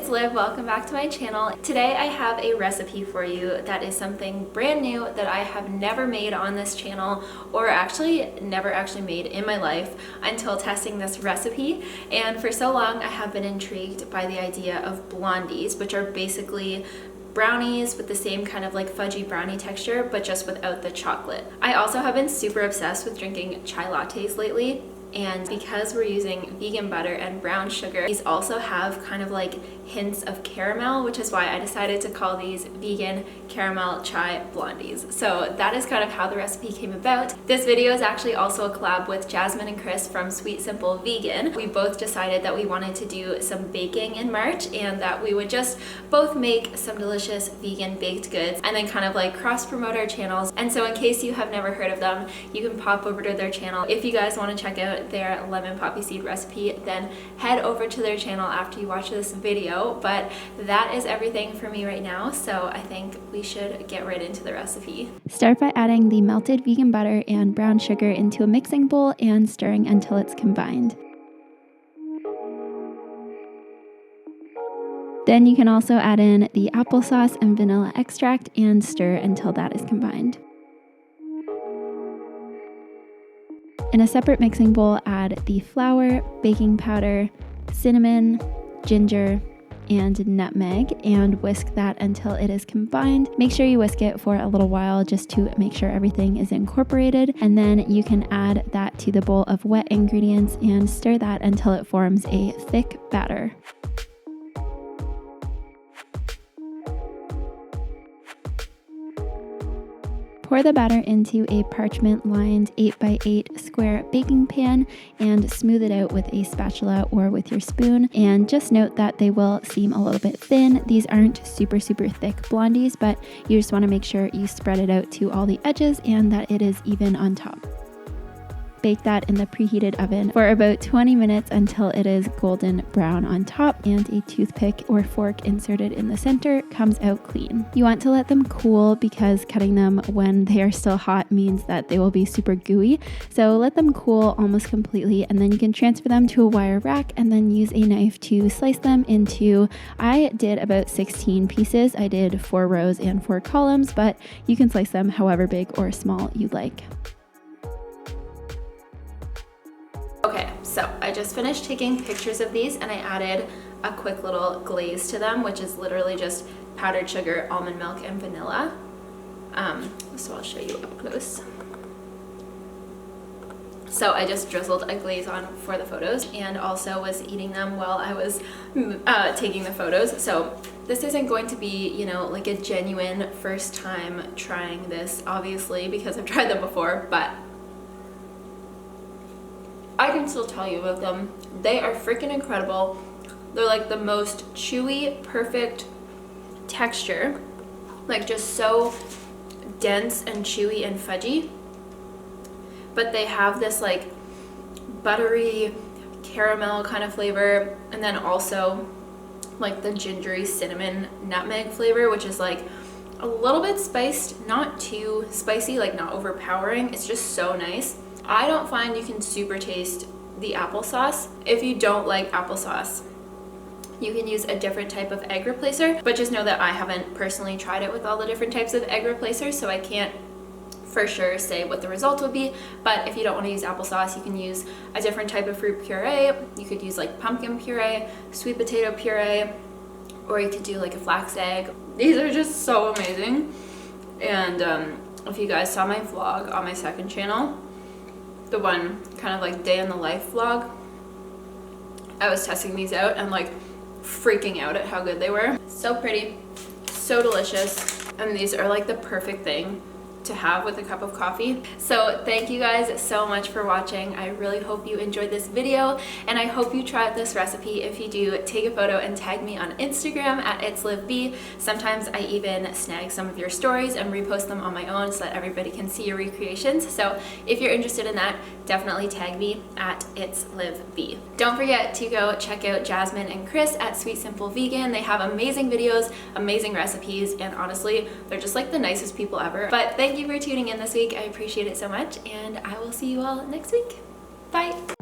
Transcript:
it's Liv. Welcome back to my channel. Today I have a recipe for you that is something brand new that I have never made on this channel, or actually never made in my life until testing this recipe. And for so long I have been intrigued by the idea of blondies, which are basically brownies with the same kind of like fudgy brownie texture, but just without the chocolate. I also have been super obsessed with drinking chai lattes lately. And because we're using vegan butter and brown sugar, these also have kind of like hints of caramel, which is why I decided to call these vegan caramel chai blondies. So that is kind of how the recipe came about. This video is actually also a collab with Jasmine and Chris from Sweet Simple Vegan. We both decided that we wanted to do some baking in March and that we would just both make some delicious vegan baked goods and then kind of like cross promote our channels. And so in case you have never heard of them, you can pop over to their channel. If you guys want to check out their lemon poppy seed recipe, then head over to their channel after you watch this video. But that is everything for me right now, so I think we should get right into the recipe. Start by adding the melted vegan butter and brown sugar into a mixing bowl and stirring until it's combined. Then you can also add in the applesauce and vanilla extract and stir until that is combined. In a separate mixing bowl, add the flour, baking powder, cinnamon, ginger, and nutmeg, and whisk that until it is combined. Make sure you whisk it for a little while just to make sure everything is incorporated, and then you can add that to the bowl of wet ingredients and stir that until it forms a thick batter. Pour the batter into a parchment-lined 8x8 square baking pan and smooth it out with a spatula or with your spoon. And just note that they will seem a little bit thin. These aren't super thick blondies, but you just want to make sure you spread it out to all the edges and that it is even on top. Bake that in the preheated oven for about 20 minutes until it is golden brown on top and a toothpick or fork inserted in the center comes out clean. You want to let them cool because cutting them when they are still hot means that they will be super gooey. So let them cool almost completely, and then you can transfer them to a wire rack and then use a knife to slice them into, I did about 16 pieces. I did 4 rows and 4 columns, but you can slice them however big or small you'd like. Okay, so I just finished taking pictures of these and I added a quick little glaze to them, which is literally just powdered sugar, almond milk, and vanilla. So I'll show you up close. So I just drizzled a glaze on for the photos and also was eating them while I was taking the photos. So this isn't going to be, you know, like a genuine first time trying this, obviously, because I've tried them before, but I can still tell you about them. They are freaking incredible. They're like the most chewy, perfect texture. Like just so dense and chewy and fudgy. But they have this like buttery caramel kind of flavor. And then also like the gingery cinnamon nutmeg flavor, which is like a little bit spiced, not too spicy, like not overpowering. It's just so nice. I don't find you can super taste the applesauce. If you don't like applesauce, you can use a different type of egg replacer, but just know that I haven't personally tried it with all the different types of egg replacers, so I can't for sure say what the result would be. But if you don't want to use applesauce, you can use a different type of fruit puree. You could use like pumpkin puree, sweet potato puree, or you could do like a flax egg. These are just so amazing. And if you guys saw my vlog on my second channel, the one kind of like day in the life vlog, I was testing these out and like freaking out at how good they were. So pretty, so delicious, and these are like the perfect thing to have with a cup of coffee. So thank you guys so much for watching. I really hope you enjoyed this video, and I hope you try out this recipe. If you do, take a photo and tag me on Instagram at itslivb. Sometimes I even snag some of your stories and repost them on my own so that everybody can see your recreations. So if you're interested in that, definitely tag me at itslivb. Don't forget to go check out Jasmine and Chris at Sweet Simple Vegan. They have amazing videos, amazing recipes, and honestly, they're just like the nicest people ever. But thank you for tuning in this week. I appreciate it so much, and I will see you all next week. Bye.